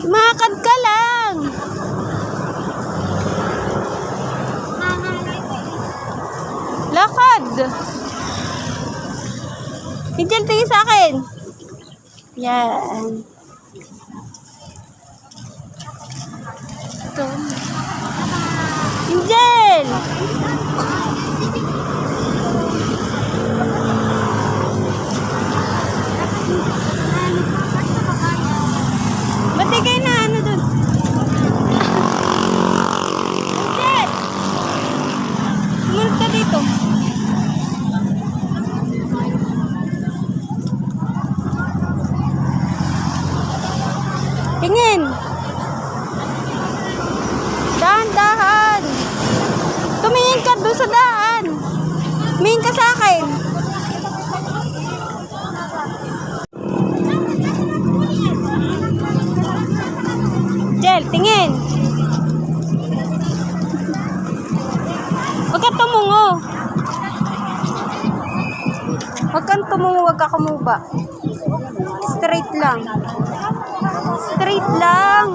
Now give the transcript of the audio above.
Makakad ka lang. Lakad. Angel, tingin sa akin. Yan. Ito. Angel! Matigay na ano dun. Angel! Sumunod ka dito. Tingin. Dahan-dahan. Tumingin ka doon sa daan. Tumingin ka sa akin. Jel, tingin. Huwag kang tumungo. Huwag kang tumungo, huwag ka kumuba. Straight lang. Straight lang.